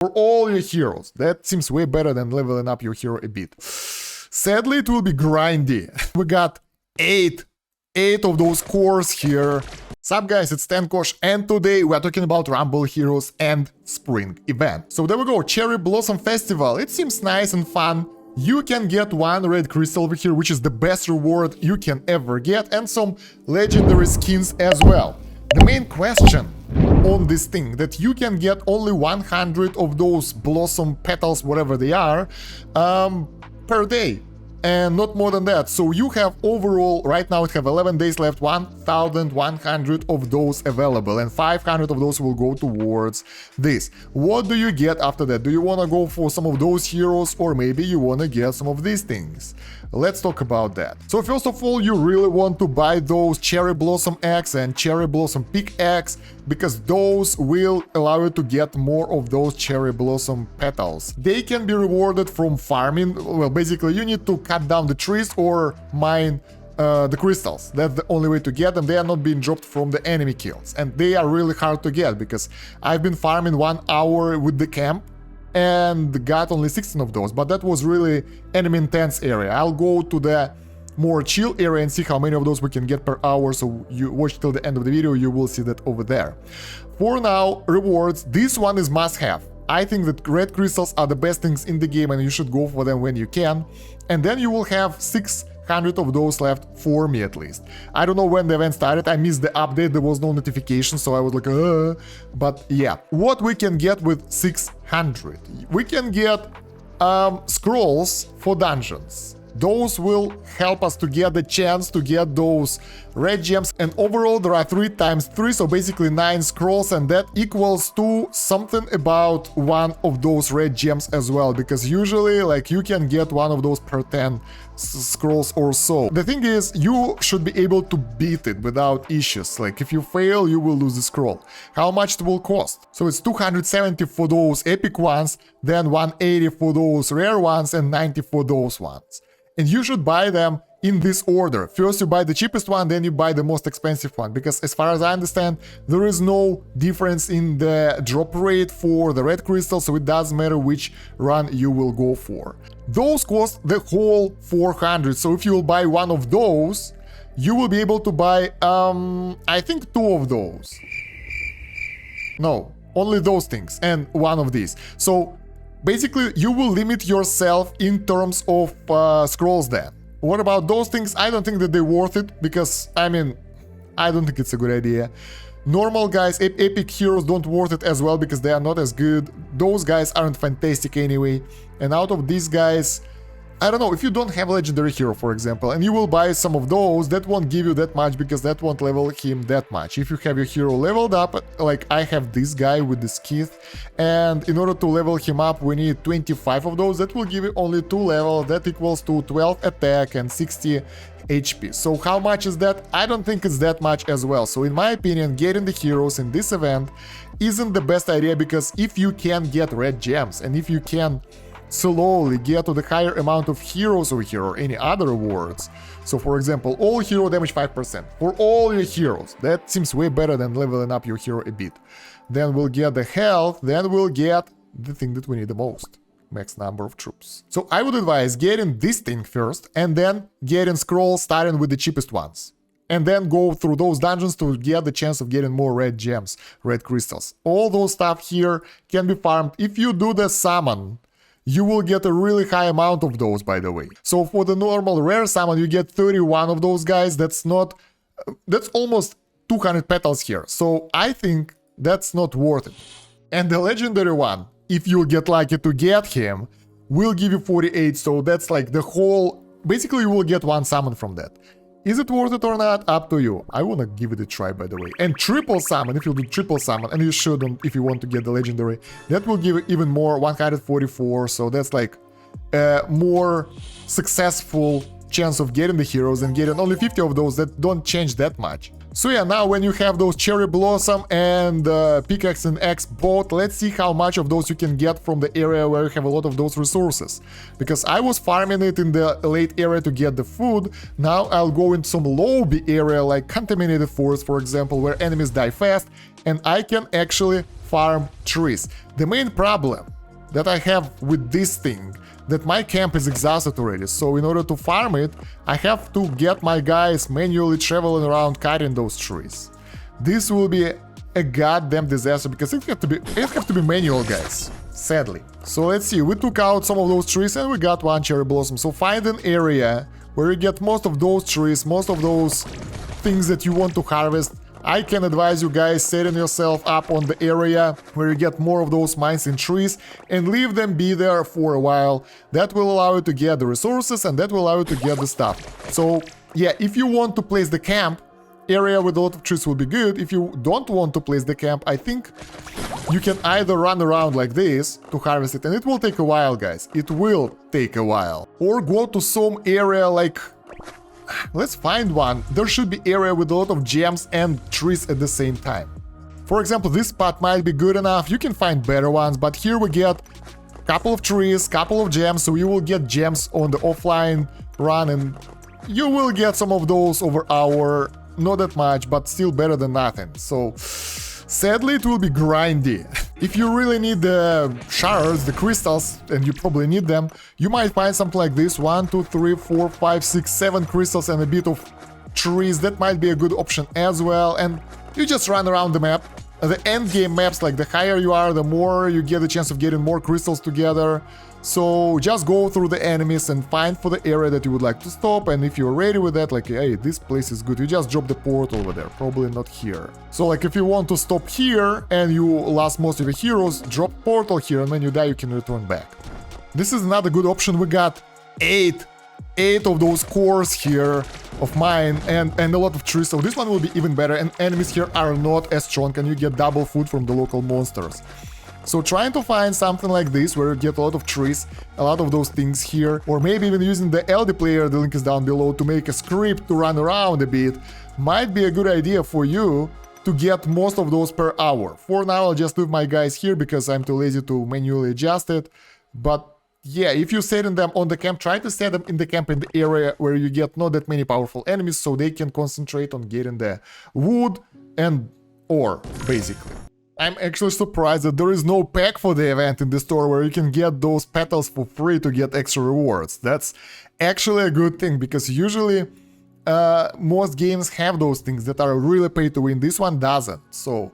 For all your heroes. That seems way better than leveling up your hero a bit. Sadly, it will be grindy. We got 8 of those cores here. Sup guys, it's Tenkosh, and today we are talking about Rumble Heroes and Spring Event. So there we go, Cherry Blossom Festival. It seems nice and fun. You can get one red crystal over here, which is the best reward you can ever get, and some legendary skins as well. The main question on this thing, that you can get only 100 of those blossom petals, whatever they are, per day. And not more than that. So you have overall, right now it have 11 days left, 1,100 of those available, and 500 of those will go towards this. What do you get after that? Do you want to go for some of those heroes, or maybe you want to get some of these things? Let's talk about that. So first of all, you really want to buy those Cherry Blossom Axe and Cherry Blossom Pickaxe, because those will allow you to get more of those Cherry Blossom petals. They can be rewarded from farming. Well, basically you need to cut down the trees or mine the crystals. That's the only way to get them. They are not being dropped from the enemy kills, and they are really hard to get, because I've been farming 1 hour with the camp and got only 16 of those, but that was really enemy intense area. I'll go to the more chill area and see how many of those we can get per hour, so you watch till the end of the video, you will see that over there. For now, rewards, this one is must have. I think that red crystals are the best things in the game, and you should go for them when you can. And then you will have 600 of those left, for me at least. I don't know when the event started, I missed the update, there was no notification, so I was like, but yeah. What we can get with 600? We can get scrolls for dungeons. Those will help us to get the chance to get those red gems, and overall there are 3 times 3, so basically 9 scrolls, and that equals to something about 1 of those red gems as well, because usually like you can get 1 of those per 10 scrolls or so. The thing is, you should be able to beat it without issues. Like if you fail, you will lose the scroll. How much it will cost? So it's 270 for those epic ones, then 180 for those rare ones, and 90 for those ones. And you should buy them in this order. First you buy the cheapest one, then you buy the most expensive one, because as far as I understand, there is no difference in the drop rate for the red crystal, so it doesn't matter which run you will go for. Those cost the whole 400, so if you will buy one of those, you will be able to buy, I think 2 of those. No, only those things, and 1 of these. So basically, you will limit yourself in terms of scrolls then. What about those things? I don't think that they're worth it, because, I mean, I don't think it's a good idea. Normal guys, epic heroes don't worth it as well, because they are not as good. Those guys aren't fantastic anyway. And out of these guys, I don't know, if you don't have a legendary hero, for example, and you will buy some of those, that won't give you that much, because that won't level him that much. If you have your hero leveled up, like I have this guy with the Skith, and in order to level him up, we need 25 of those. That will give you only 2 levels. That equals to 12 attack and 60 HP. So how much is that? I don't think it's that much as well. So in my opinion, getting the heroes in this event isn't the best idea, because if you can get red gems, and if you can slowly get to the higher amount of heroes over here or any other rewards. So for example, all hero damage 5% for all your heroes. That seems way better than leveling up your hero a bit. Then we'll get the health, then we'll get the thing that we need the most, max number of troops. So I would advise getting this thing first, and then getting scrolls starting with the cheapest ones. And then go through those dungeons to get the chance of getting more red gems, red crystals. All those stuff here can be farmed. If you do the summon, you will get a really high amount of those, by the way. So for the normal rare summon, you get 31 of those guys. That's almost 200 petals here. So I think that's not worth it. And the legendary one, if you get lucky to get him, will give you 48. So that's like the whole, basically you will get 1 summon from that. Is it worth it or not? Up to you. I wanna give it a try, by the way. And triple summon, if you do triple summon, and you shouldn't if you want to get the legendary, that will give even more, 144, so that's like a more successful chance of getting the heroes, and getting only 50 of those that don't change that much. So yeah, now when you have those Cherry Blossom and Pickaxe and Axe both, let's see how much of those you can get from the area where you have a lot of those resources. Because I was farming it in the late area to get the food, now I'll go in some lobby area like Contaminated Forest, for example, where enemies die fast, and I can actually farm trees. The main problem that I have with this thing, that my camp is exhausted already, so in order to farm it, I have to get my guys manually traveling around cutting those trees. This will be a goddamn disaster because it have to be manual, guys, sadly. So let's see, we took out some of those trees and we got one cherry blossom. So find an area where you get most of those trees, most of those things that you want to harvest. I can advise you guys setting yourself up on the area where you get more of those mines and trees and leave them be there for a while. That will allow you to get the resources and that will allow you to get the stuff. So yeah, if you want to place the camp, area with a lot of trees will be good. If you don't want to place the camp, I think you can either run around like this to harvest it, and it will take a while, guys. It will take a while. Or go to some area like... Let's find one. There should be area with a lot of gems and trees at the same time. For example, this spot might be good enough. You can find better ones, but here we get a couple of trees, couple of gems, so you will get gems on the offline run, and you will get some of those over our... Not that much, but still better than nothing. So, sadly, it will be grindy. If you really need the shards, the crystals, and you probably need them, you might find something like this. 1, 2, 3, 4, 5, 6, 7 crystals and a bit of trees. That might be a good option as well. And you just run around the map. The end game maps, like the higher you are, the more you get a chance of getting more crystals together. So just go through the enemies and find for the area that you would like to stop, and if you're ready with that, like, hey, this place is good, you just drop the portal over there, probably not here. So like if you want to stop here and you lost most of your heroes, drop portal here, and when you die you can return back. This is another good option. We got 8 of those cores here of mine and a lot of trees, so this one will be even better, and enemies here are not as strong and you get double food from the local monsters. So trying to find something like this where you get a lot of trees, a lot of those things here, or maybe even using the LD player, the link is down below, to make a script to run around a bit, might be a good idea for you to get most of those per hour. For now I'll just leave my guys here because I'm too lazy to manually adjust it, but yeah, if you're setting them on the camp, try to set them in the camp in the area where you get not that many powerful enemies, so they can concentrate on getting the wood and ore, basically. I'm actually surprised that there is no pack for the event in the store where you can get those petals for free to get extra rewards. That's actually a good thing, because usually most games have those things that are really pay to win. This one doesn't. So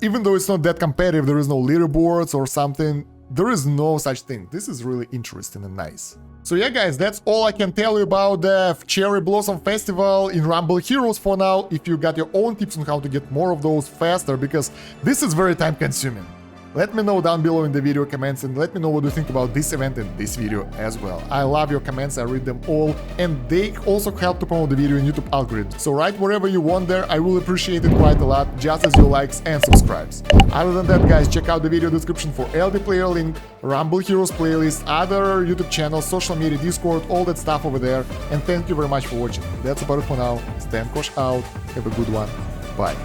even though it's not that competitive, there is no leaderboards or something, there is no such thing. This is really interesting and nice. So yeah, guys, that's all I can tell you about the Cherry Blossom Festival in Rumble Heroes for now. If you got your own tips on how to get more of those faster, because this is very time consuming. Let me know down below in the video comments, and let me know what you think about this event and this video as well. I love your comments, I read them all, and they also help to promote the video in YouTube algorithm. So write whatever you want there, I will appreciate it quite a lot, just as your likes and subscribes. Other than that, guys, check out the video description for LD player link, Rumble Heroes playlist, other YouTube channels, social media, Discord, all that stuff over there. And thank you very much for watching. That's about it for now. Stan Kosh out. Have a good one. Bye.